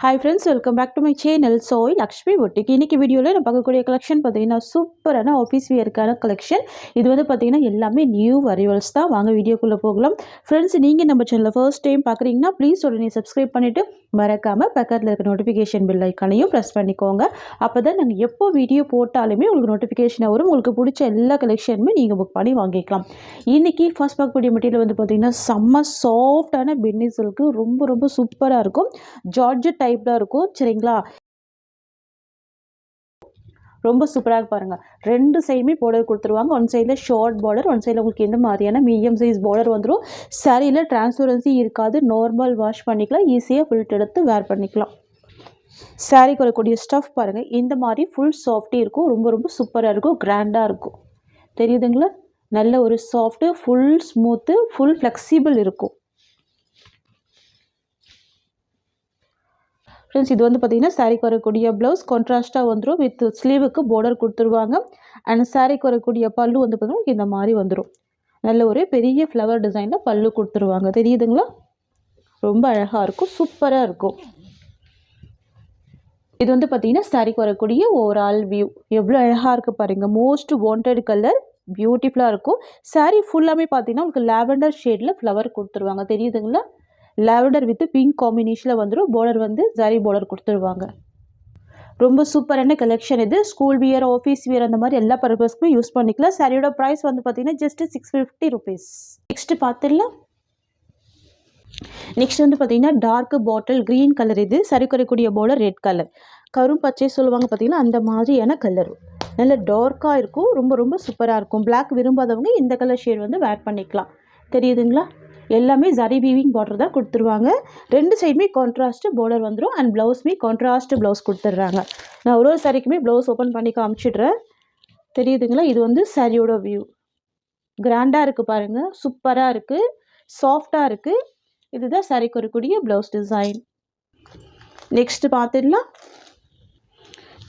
Hi friends, welcome back to my channel. Soy Lakshmi Boutique. இன்னைக்கு வீடியோவில் நான் பார்க்கக்கூடிய கலெக்ஷன் பார்த்தீங்கன்னா சூப்பரான ஆஃபீஸ் வியருக்கான கலெக்ஷன். இது வந்து பார்த்தீங்கன்னா எல்லாமே நியூ அரைவல்ஸ் தான். வாங்க வீடியோக்குள்ளே போகலாம். ஃப்ரெண்ட்ஸ், நீங்கள் நம்ம சேனலில் ஃபர்ஸ்ட் டைம் பார்க்குறீங்கன்னா ப்ளீஸ் உடனே சப்ஸ்கிரைப் பண்ணிவிட்டு மறக்காமல் பக்கத்தில் இருக்க நோட்டிஃபிகேஷன் பெல் ஐக்கானையும் ப்ரெஸ் பண்ணிக்கோங்க. அப்போ தான் நாங்கள் எப்போ வீடியோ போட்டாலுமே உங்களுக்கு நோட்டிஃபிகேஷன் வரும். உங்களுக்கு பிடிச்ச எல்லா கலெக்ஷனுமே நீங்கள் புக் பண்ணி வாங்கிக்கலாம். இன்றைக்கி ஃபர்ஸ்ட் பார்க்கக்கூடிய மெட்டீரியல் வந்து பார்த்திங்கன்னா செம்ம சாஃப்டான பென்னி சில்க்கு, ரொம்ப சூப்பராக இருக்கும். ஜார்ஜெட் டைப்பில் இருக்கும். சரிங்களா, ரொம்ப சூப்பராக பாருங்கள். ரெண்டு சைடுமே பார்டர் கொடுத்துருவாங்க. ஒன் சைடில் ஷார்ட் பார்டர், ஒன் சைடில் உங்களுக்கு எந்த மாதிரியான மீடியம் சைஸ் பார்டர் வந்துடும். சாரியில் டிரான்ஸ்பரன்சி இருக்காது. நார்மல் வாஷ் பண்ணிக்கலாம், ஈஸியாக ஃபில்ட் எடுத்து வேர் பண்ணிக்கலாம். சாரிக்கு வரக்கூடிய ஸ்டஃப் பாருங்கள், இந்த மாதிரி ஃபுல் சாஃப்டி இருக்கும். ரொம்ப சூப்பராக இருக்கும், கிராண்டாக இருக்கும். தெரியுதுங்களா? நல்ல ஒரு soft, full smooth, full flexible இருக்கும். ஃப்ரெண்ட்ஸ், இது வந்து பார்த்திங்கன்னா சாரிக்கு வரக்கூடிய ப்ளவுஸ் கான்ட்ராஸ்ட்டாக வந்துடும். வித் ஸ்லீவுக்கு பார்டர் கொடுத்துருவாங்க. அண்ட் சாரிக்கு வரக்கூடிய பல்லு வந்து பார்த்திங்கன்னா இந்த மாதிரி வந்துடும். நல்ல ஒரு பெரிய ஃப்ளவர் டிசைனில் பல்லு கொடுத்துருவாங்க. தெரியுதுங்களா? ரொம்ப அழகாக இருக்கும், சூப்பராக இருக்கும். இது வந்து பார்த்திங்கன்னா சாரிக்கு வரக்கூடிய ஓவரால் வியூ. எவ்வளோ அழகாக இருக்குது பாருங்கள். மோஸ்ட் வாண்டட் கலர், பியூட்டிஃபுல்லாக இருக்கும். சாரி ஃபுல்லாமே பார்த்திங்கன்னா உங்களுக்கு லாவெண்டர் ஷேடில் ஃப்ளவர் கொடுத்துருவாங்க. தெரியுதுங்களா? லாவெண்டர் வித் பிங்க் காம்பினேஷனில் வந்துடும். பார்டர் வந்து ஜரி பார்டர் கொடுத்துருவாங்க. ரொம்ப சூப்பரான கலெக்ஷன் இது. ஸ்கூல் வியர், ஆஃபீஸ் வியர், அந்த மாதிரி எல்லா பர்பஸ்க்குமே யூஸ் பண்ணிக்கலாம். சாரியோட ப்ரைஸ் வந்து பார்த்தீங்கன்னா ஜஸ்ட் 650 rupees. நெக்ஸ்ட்டு பார்த்துடலாம். நெக்ஸ்ட் வந்து பார்த்தீங்கன்னா டார்க் பாட்டில் க்ரீன் கலர். இது சரி குறைக்கூடிய பார்டர் ரெட் கலர். கரும் பச்சை சொல்லுவாங்க பார்த்தீங்கன்னா, அந்த மாதிரியான கலர். நல்ல டார்க்காக இருக்கும். ரொம்ப சூப்பராக இருக்கும். பிளாக் விரும்பாதவங்க இந்த கலர் ஷேட் வந்து வேர் பண்ணிக்கலாம். தெரியுதுங்களா? எல்லாமே ஜரி வீவிங் பார்டர் தான் கொடுத்துருவாங்க. ரெண்டு சைடுமே கான்ட்ராஸ்ட் பார்டர் வந்துடும். அண்ட் ப்ளவுஸ்மே கான்ட்ராஸ்ட் ப்ளவுஸ் கொடுத்துட்றாங்க. நான் ஒரு சாரிக்குமே ப்ளவுஸ் ஓப்பன் பண்ணி காமிச்சிடுறேன். தெரியுதுங்களா? இது வந்து சாரியோட வியூ. கிராண்டாக இருக்குது பாருங்கள். சூப்பராக இருக்குது, சாஃப்டாக இருக்குது. இதுதான் சாரிக்கு வரக்கூடிய ப்ளவுஸ் டிசைன். நெக்ஸ்ட்டு பார்த்துடலாம்.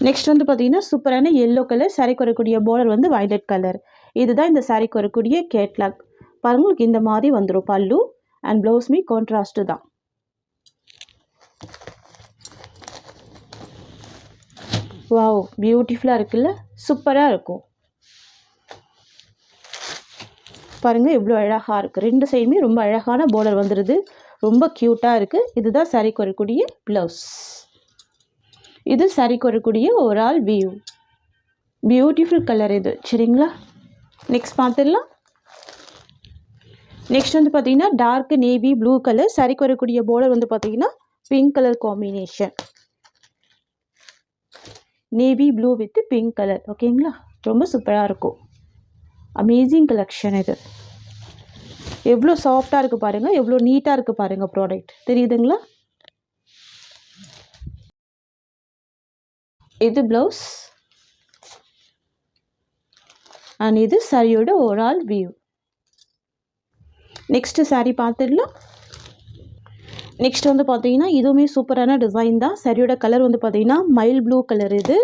நெக்ஸ்ட் வந்து பார்த்திங்கன்னா சூப்பரான எல்லோ கலர். சாரிக்கு வரக்கூடிய பார்டர் வந்து வயலட் கலர். இதுதான் இந்த சாரிக்கு வரக்கூடிய கேட்லாக். பாருங்கள், உங்களுக்கு இந்த மாதிரி வந்துடும் பல்லு. அண்ட் ப்ளவுஸ்மே கான்ட்ராஸ்ட்டு தான். வாவ், பியூட்டிஃபுல்லாக இருக்குல்ல? சூப்பராக இருக்கும். பாருங்கள் எவ்வளோ அழகாக இருக்குது. ரெண்டு சைடுமே ரொம்ப அழகான பார்டர் வந்துடுது. ரொம்ப க்யூட்டாக இருக்குது. இதுதான் சாரிக்கு வரக்கூடிய ப்ளவுஸ். இது சாரிக்கு வரக்கூடிய ஓவரால் வியூ. பியூட்டிஃபுல் கலர் இது. சரிங்களா? நெக்ஸ்ட் பார்த்துடலாம். நெக்ஸ்ட் வந்து பார்த்தீங்கன்னா டார்க் நேவி ப்ளூ கலர். சாரிக்கு வரக்கூடிய பார்டர் வந்து பார்த்தீங்கன்னா pink colour combination. Navy blue with pink colour. ஓகேங்களா? ரொம்ப சூப்பராக இருக்கும். அமேசிங் கலெக்ஷன் இது. எவ்வளோ சாஃப்டாக இருக்குது பாருங்கள், எவ்வளோ நீட்டாக இருக்குது பாருங்கள் ப்ராடக்ட். தெரியுதுங்களா? இது ப்ளவுஸ் அண்ட் இது சாரியோட ஓவரால் வியூ. நெக்ஸ்ட்டு சாரீ பார்த்துடலாம். நெக்ஸ்ட் வந்து பார்த்தீங்கன்னா இதுவுமே சூப்பரான டிசைன் தான். சாரியோட கலர் வந்து பார்த்தீங்கன்னா மைல் ப்ளூ கலர். இது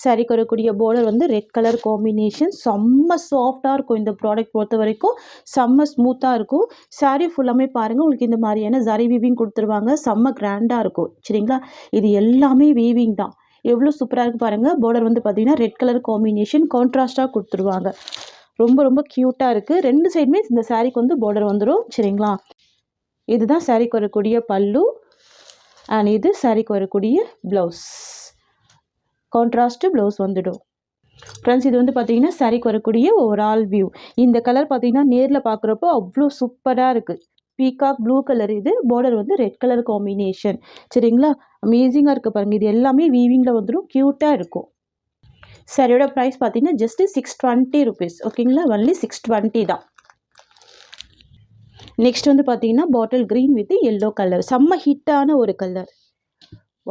சாரிக்கு வரக்கூடிய பார்டர் வந்து ரெட் கலர் காம்பினேஷன். செம்ம சாஃப்டாக இருக்கும். இந்த ப்ராடக்ட் பொறுத்த வரைக்கும் செம்ம ஸ்மூத்தாக இருக்கும். சாரீ ஃபுல்லாமே பாருங்கள், உங்களுக்கு இந்த மாதிரியான ஜரி வீவிங் கொடுத்துருவாங்க. செம்ம கிராண்டாக இருக்கும். சரிங்களா? இது எல்லாமே வீவிங் தான். எவ்வளோ சூப்பராக இருக்குது பாருங்கள். பார்டர் வந்து பார்த்தீங்கன்னா ரெட் கலர் காம்பினேஷன் கான்ட்ராஸ்ட்டாக கொடுத்துருவாங்க. ரொம்ப க்யூட்டாக இருக்குது. ரெண்டு சைடுமே இந்த சாரீக்கு வந்து பார்டர் வந்துடும். சரிங்களா? இதுதான் சாரீக்கு வரக்கூடிய பல்லு. அண்ட் இது சாரீக்கு வரக்கூடிய ப்ளவுஸ். கான்ட்ராஸ்ட்டு ப்ளவுஸ் வந்துடும். ஃப்ரெண்ட்ஸ், இது வந்து பார்த்தீங்கன்னா சாரீக்கு வரக்கூடிய ஓவரால் வியூ. இந்த கலர் பார்த்தீங்கன்னா நேரில் பார்க்குறப்போ அவ்வளோ சூப்பராக இருக்குது. Peacock blue colour. இது பார்டர் வந்து ரெட் கலர் காம்பினேஷன். சரிங்களா? அமேசிங்காக இருக்குது பாருங்கள். இது எல்லாமே வீவிங்கில் வந்துடும். க்யூட்டாக இருக்கும். சாரியோட ப்ரைஸ் பார்த்தீங்கன்னா ஜஸ்ட்டு 620 rupees. ஓகேங்களா? ஒன்லி 620 தான். நெக்ஸ்ட் வந்து பார்த்தீங்கன்னா bottle green with yellow colour. செம்ம ஹிட்டான ஒரு கலர்.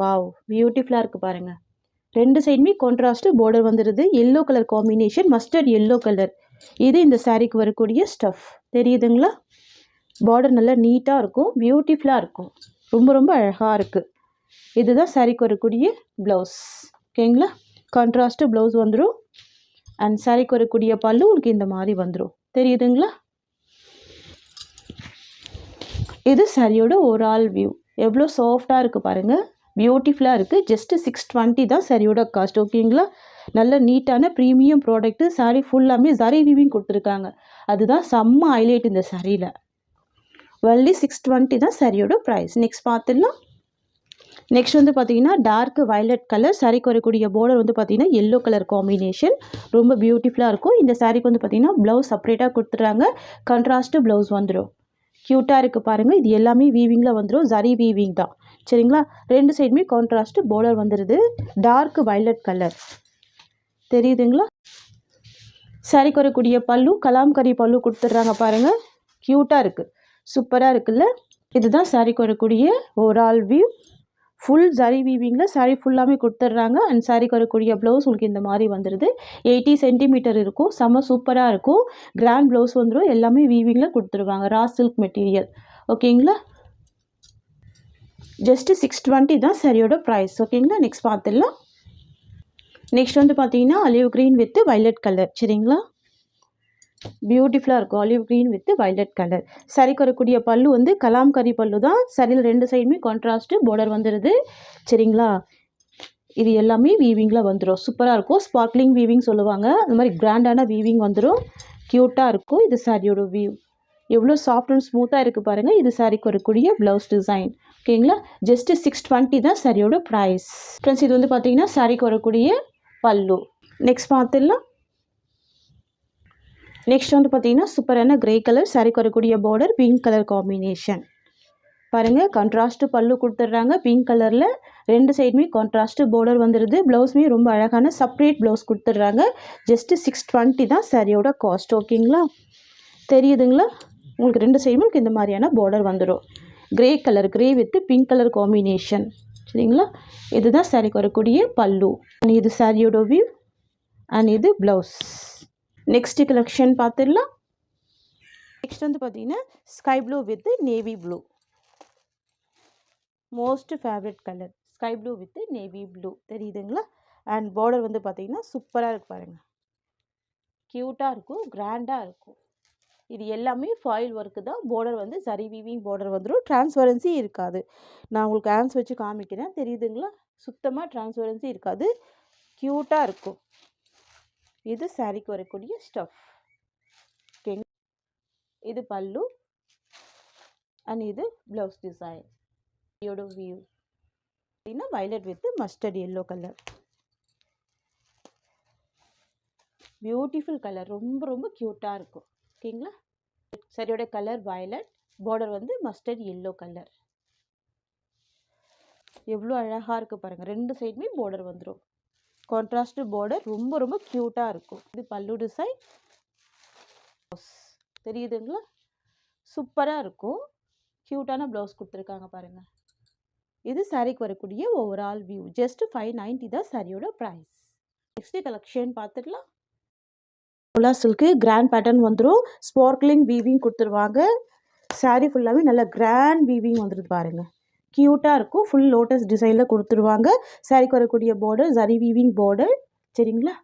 வாவ், பியூட்டிஃபுல்லாக இருக்குது பாருங்கள். ரெண்டு சைடுமே கான்ட்ராஸ்ட்டு பார்டர் வந்துடுது. Yellow colour combination, mustard yellow colour. இது இந்த சாரீக்கு வரக்கூடிய ஸ்டஃப். தெரியுதுங்களா? பார்டர் நல்லா நீட்டாக இருக்கும், பியூட்டிஃபுல்லாக இருக்கும். ரொம்ப அழகாக இருக்குது. இதுதான் சாரீக்கு வரக்கூடிய ப்ளவுஸ். ஓகேங்களா? கான்ட்ராஸ்ட்டு ப்ளவுஸ் வந்துடும். அண்ட் சாரிக்கு வரக்கூடிய பல்லு உங்களுக்கு இந்த மாதிரி வந்துடும். தெரியுதுங்களா? இது சாரியோட ஓவரால் வியூ. எவ்வளோ சாஃப்டாக இருக்குது பாருங்கள். பியூட்டிஃபுல்லாக இருக்குது. ஜஸ்ட்டு 620 தான் சாரியோட காஸ்ட். ஓகேங்களா? நல்ல நீட்டான ப்ரீமியம் ப்ராடக்ட்டு. சாரீ ஃபுல்லாமே ஜரி வீவிங் கொடுத்துருக்காங்க. அதுதான் செம்ம ஹைலைட் இந்த சாரியில். ஒன்லி 620 தான் சாரியோட ப்ரைஸ். நெக்ஸ்ட் பார்த்துடலாம். நெக்ஸ்ட் வந்து பார்த்தீங்கன்னா டார்க் வயலட் கலர். சாரிக்கு வரக்கூடிய பார்டர் வந்து பார்த்தீங்கன்னா எல்லோ கலர் காம்பினேஷன். ரொம்ப பியூட்டிஃபுல்லாக இருக்கும். இந்த சாரிக்கு வந்து பார்த்தீங்கன்னா ப்ளவுஸ் செப்பரேட்டாக கொடுத்துட்றாங்க. கான்ட்ராஸ்ட்டு ப்ளவுஸ் வந்துடும். க்யூட்டாக இருக்குது பாருங்கள். இது எல்லாமே வீவிங்கில் வந்துடும். ஜரி வீவிங் தான். சரிங்களா? ரெண்டு சைடுமே கான்ட்ராஸ்ட்டு பார்டர் வந்துடுது. டார்க் வயலட் கலர் தெரியுதுங்களா? சாரிக்கு வரக்கூடிய பல்லு கலாம்கரி பல்லு கொடுத்துட்றாங்க பாருங்கள். க்யூட்டாக இருக்குது. சூப்பராக இருக்குல்ல? இதுதான் சாரிக்கு வரக்கூடிய ஓவரால் வியூ. ஃபுல் ஜரி வீவிங்கில் சாரீ ஃபுல்லாமே கொடுத்துட்றாங்க. அண்ட் சாரிக்கு வரக்கூடிய ப்ளவுஸ் உங்களுக்கு இந்த மாதிரி வந்துடுது. 80 சென்டிமீட்டர் இருக்கும். செம்ம சூப்பராக இருக்கும். கிராண்ட் ப்ளவுஸ் வந்துடும். எல்லாமே வீவிங்கில் கொடுத்துருவாங்க. Raw silk material. ஓகேங்களா? ஜஸ்ட்டு 620 தான் சாரியோட ப்ரைஸ். ஓகேங்களா? நெக்ஸ்ட் பார்த்துடலாம். நெக்ஸ்ட் வந்து பார்த்தீங்கன்னா olive green with violet colour. சரிங்களா? பியூட்டிஃபுல்லாக இருக்கும். Olive green with violet colour. சாரிக்கு வரக்கூடிய பல்லு வந்து கலாம்கரி பல்லு தான். சரியில் ரெண்டு சைடுமே கான்ட்ராஸ்ட்டு பார்டர் வந்துடுது. சரிங்களா? இது எல்லாமே வீவிங்கில் வந்துடும். சூப்பராக இருக்கும். ஸ்பார்க்லிங் வீவிங் சொல்லுவாங்க. அந்த மாதிரி கிராண்டான வீவிங் வந்துடும். க்யூட்டாக இருக்கும். இது சாரியோட வியூ. எவ்வளோ சாஃப்ட் அண்ட் ஸ்மூத்தாக இருக்குது பாருங்கள். இது சாரிக்கு வரக்கூடிய ப்ளவுஸ் டிசைன். ஓகேங்களா? ஜஸ்ட்டு 620 தான் சாரியோட ப்ரைஸ். ஃப்ரெண்ட்ஸ், இது வந்து பார்த்தீங்கன்னா சாரிக்கு வரக்கூடிய பல்லு. நெக்ஸ்ட் பார்த்துடலாம். நெக்ஸ்ட் வந்து பார்த்தீங்கன்னா சூப்பரான கிரே கலர். சாரிக்கு வரக்கூடிய பார்டர் பிங்க் கலர் காம்பினேஷன். பாருங்கள், கான்ட்ராஸ்ட்டு பல்லு கொடுத்துட்றாங்க. பிங்க் கலரில் ரெண்டு சைடுமே கான்ட்ராஸ்ட்டு பார்டர் வந்துடுது. ப்ளவுஸுமே ரொம்ப அழகான செப்பரேட் ப்ளவுஸ் கொடுத்துட்றாங்க. ஜஸ்ட்டு 620 தான் சாரியோட காஸ்ட். ஓகேங்களா? தெரியுதுங்களா? உங்களுக்கு ரெண்டு சைடுமே இந்த மாதிரியான பார்டர் வந்துடும். Grey colour, grey with pink colour combination. சரிங்களா? இதுதான் சாரிக்கு வரக்கூடிய பல்லு. இது சாரியோட வியூ அண்ட் இது ப்ளவுஸ். நெக்ஸ்ட் கலெக்ஷன் பார்த்துடலாம். நெக்ஸ்ட் வந்து பார்த்தீங்கன்னா sky blue with navy blue. Most favourite colour sky blue with navy blue. தெரியுதுங்களா? அண்ட் பார்டர் வந்து பார்த்தீங்கன்னா சூப்பராக இருக்குது பாருங்கள். க்யூட்டாக இருக்கும். கிராண்டாக இருக்கும். இது எல்லாமே ஃபாயில் ஒர்க்கு தான். பார்டர் வந்து ஜரி வீவிங் பார்டர் வந்துடும். டிரான்ஸ்பரன்சி இருக்காது. நான் உங்களுக்கு ஹேண்ட்ஸ் வச்சு காமிக்கிறேன். தெரியுதுங்களா? சுத்தமாக டிரான்ஸ்பரன்சி இருக்காது. க்யூட்டாக இருக்கும். இது சாரிக்கு வரக்கூடிய ஸ்டஃப். ஓகேங்க. இது பல்லு அண்ட் இது ப்ளவுஸ் டிசைன். இதோட வியூ பார்த்தீங்கன்னா violet with mustard yellow colour. Beautiful colour. ரொம்ப ரொம்ப க்யூட்டாக இருக்கும். ஓகேங்களா? சரியோட கலர் வயலட். பார்டர் வந்து மஸ்டர்ட் எல்லோ கலர். எவ்வளோ அழகாக இருக்குது பாருங்கள். ரெண்டு சைடுமே பார்டர் வந்துடும். Contrast border. ரொம்ப ரொம்ப க்யூட்டாக இருக்கும். இது பல்லு டிசைன். தெரியுதுங்களா? சூப்பராக இருக்கும். க்யூட்டான ப்ளவுஸ் கொடுத்துருக்காங்க பாருங்கள். இது சாரிக்கு வரக்கூடிய ஓவரால் வியூ. ஜஸ்ட் 590 தான் சாரியோட ப்ரைஸ். நெக்ஸ்ட் கலெக்ஷன் பார்த்துக்கலாம். ஃபுல்லா சில்க்கு கிராண்ட் பேட்டர்ன் வந்துடும். ஸ்பார்க்லிங் வீவிங் கொடுத்துருவாங்க. சாரீ ஃபுல்லாகவே நல்ல கிராண்ட் வீவிங் வந்துடுது பாருங்கள். க்யூட்டாக இருக்கும். ஃபுல் லோட்டஸ் டிசைனில் கொடுத்துருவாங்க. சாரிக்கு வரக்கூடிய பார்டர் ஜரி வீவிங் பார்டர். சரிங்களா?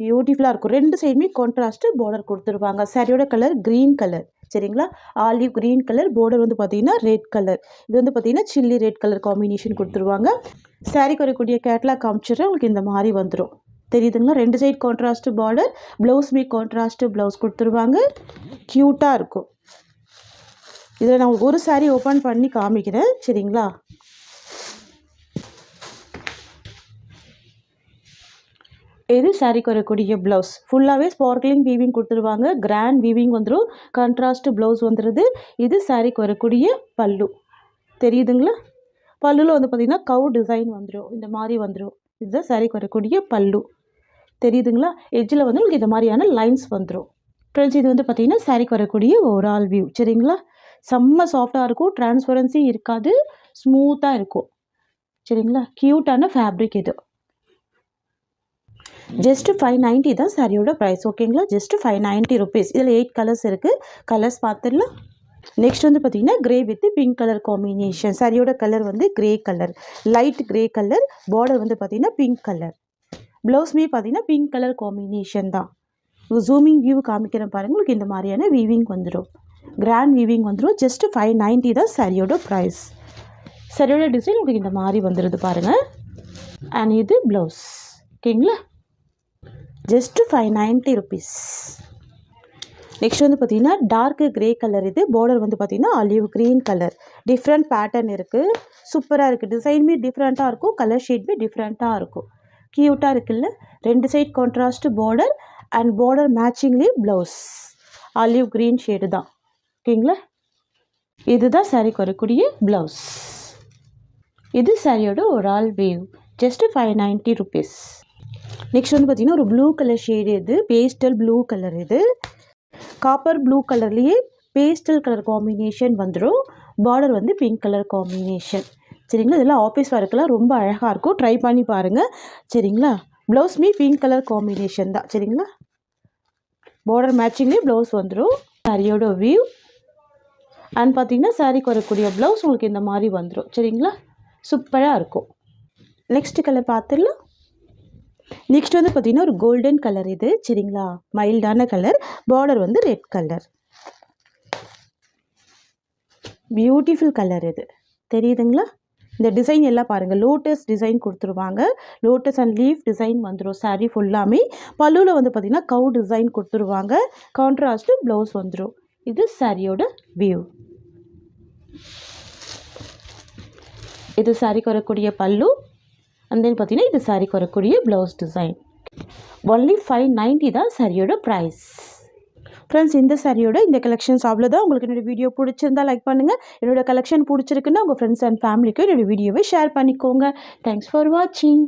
பியூட்டிஃபுல்லாக இருக்கும். ரெண்டு சைடுமே கான்ட்ராஸ்ட்டு பார்டர் கொடுத்துருவாங்க. சாரியோட கலர் க்ரீன் கலர். சரிங்களா? Olive green colour. பார்டர் வந்து பார்த்தீங்கன்னா ரெட் கலர். இது வந்து பார்த்தீங்கன்னா சில்லி ரெட் கலர் காம்பினேஷன் கொடுத்துருவாங்க. சாரிக்கு வரக்கூடிய கேட்லாக் காமிச்சிடுறேன். உங்களுக்கு இந்த மாதிரி வந்துடும். தெரியுதுங்களா? ரெண்டு சைடு கான்ட்ராஸ்ட்டு பார்டர். ப்ளவுஸுமே கான்ட்ராஸ்ட்டு ப்ளவுஸ் கொடுத்துருவாங்க. க்யூட்டாக இருக்கும். இதில் நான் ஒரு சாரீ ஓப்பன் பண்ணி காமிக்கிறேன். சரிங்களா? இது சாரிக்கு வரக்கூடிய ப்ளவுஸ். ஃபுல்லாகவே ஸ்பார்க்லிங் வீவிங் கொடுத்துருவாங்க. கிராண்ட் வீவிங் வந்துடும். கான்ட்ராஸ்ட்டு ப்ளவுஸ் வந்துடுது. இது சாரிக்கு வரக்கூடிய பல்லு. தெரியுதுங்களா? பல்லுவில் வந்து பார்த்திங்கன்னா கவு டிசைன் வந்துடும். இந்த மாதிரி வந்துடும். இதுதான் சாரிக்கு வரக்கூடிய பல்லு. தெரியுதுங்களா? எட்ஜில் வந்து உங்களுக்கு இந்த மாதிரியான லைன்ஸ் வந்துடும். ஃப்ரெண்ட்ஸ், இது வந்து பார்த்திங்கன்னா சாரிக்கு வரக்கூடிய ஓவரால் வியூ. சரிங்களா? செம்ம சாஃப்டாக இருக்கும். டிரான்ஸ்பரன்சி இருக்காது. ஸ்மூத்தாக இருக்கும். சரிங்களா? க்யூட்டான ஃபேப்ரிக் இது. ஜஸ்ட்டு 590 தான் சாரியோட ப்ரைஸ். ஓகேங்களா? Just 590 rupees. இதில் 8 கலர்ஸ் இருக்குது. கலர்ஸ் பார்த்துடலாம். நெக்ஸ்ட் வந்து பார்த்திங்கன்னா grey with pink colour combination. சாரியோட கலர் வந்து grey colour, light grey colour. Border வந்து பார்த்திங்கன்னா பிங்க் கலர். ப்ளவுஸ்மே பார்த்திங்கன்னா பிங்க் கலர் காம்பினேஷன் தான். ஜூமிங் வியூ காமிக்கிறேன் பாருங்கள். உங்களுக்கு இந்த மாதிரியான வீவிங் வந்துடும். கிராண்ட் வீவிங் வந்துடும். ஜஸ்ட்டு 590 தான் சாரியோட ப்ரைஸ். சரியோட டிசைன் உங்களுக்கு இந்த மாதிரி வந்துடுது பாருங்கள். அண்ட் இது ப்ளவுஸ். ஓகேங்களா, ஜஸ்ட்டு 590 ருபீஸ். நெக்ஸ்ட் வந்து பார்த்திங்கன்னா டார்க்கு க்ரே கலர். இது பார்டர் வந்து பார்த்திங்கன்னா olive green colour. Different pattern இருக்குது, சூப்பராக இருக்குது. டிசைனுமே டிஃப்ரெண்ட்டாக இருக்கும், கலர் ஷேட்மே டிஃப்ரெண்ட்டாக இருக்கும். க்யூட்டாக இருக்குல்ல. 2 side contrast border and border மேட்சிங்லேயே ப்ளவுஸ் ஆலிவ் க்ரீன் ஷேடு தான். ஓகேங்களா, இதுதான் சாரீக்கு வரக்கூடிய ப்ளவுஸ். இது சாரியோட ஒரு all weave. Just 590 rupees. Next வந்து பார்த்திங்கன்னா ஒரு ப்ளூ கலர் ஷேடு. இது பேஸ்டல் ப்ளூ கலர். இது காப்பர் ப்ளூ கலர்லேயே பேஸ்டல் கலர் காம்பினேஷன் வந்துடும். பார்டர் வந்து பிங்க் கலர் காம்பினேஷன். சரிங்களா, இதெல்லாம் ஆஃபீஸ் ஒர்க்கெலாம் ரொம்ப அழகாக இருக்கும், ட்ரை பண்ணி பாருங்கள். சரிங்களா, ப்ளவுஸ்மே பிங்க் கலர் காம்பினேஷன் தான். சரிங்களா, பார்டர் மேட்சிங்லேயே ப்ளவுஸ் வந்துடும். சாரியோட வியூ அண்ட் பார்த்திங்கன்னா சாரிக்கு வரக்கூடிய ப்ளவுஸ் உங்களுக்கு இந்த மாதிரி வந்துடும். சரிங்களா, சூப்பராக இருக்கும். நெக்ஸ்ட் கலர் பார்த்துடலாம். நெக்ஸ்ட் வந்து பார்த்திங்கன்னா ஒரு கோல்டன் கலர். இது சரிங்களா, மைல்டான கலர். பார்டர் வந்து ரெட் கலர். Beautiful colour. இது தெரியுதுங்களா? இந்த டிசைன் எல்லாம் பாருங்கள், லோட்டஸ் டிசைன் கொடுத்துருவாங்க. லோட்டஸ் அண்ட் லீஃப் டிசைன் வந்துடும் சாரீ ஃபுல்லாமே. பல்லுவில் வந்து பார்த்திங்கன்னா கவு டிசைன் கொடுத்துருவாங்க. கான்ட்ராஸ்ட்டு ப்ளவுஸ் வந்துடும். இது சாரியோட வியூ. இது சாரிக்கு வரக்கூடிய பல்லு. அண்ட் தென் பார்த்தீங்கன்னா இது சாரிக்கு வரக்கூடிய ப்ளவுஸ் டிசைன். ஒன்லி 590 தான் சாரியோட ப்ரைஸ். ஃப்ரெண்ட்ஸ், இந்த சாரியோட இந்த கலெக்ஷன்ஸ் அவ்வளோதான். உங்களுக்கு என்னோடய வீடியோ பிடிச்சிருந்தா லைக் பண்ணுங்கள். என்னோடய கலெக்ஷன் பிடிச்சிருக்குன்னா உங்கள் ஃப்ரெண்ட்ஸ் அண்ட் ஃபேமிலிக்கும் என்னோடய வீடியோவை ஷேர் பண்ணிக்கோங்க. தேங்க்ஸ் ஃபார் வாட்சிங்.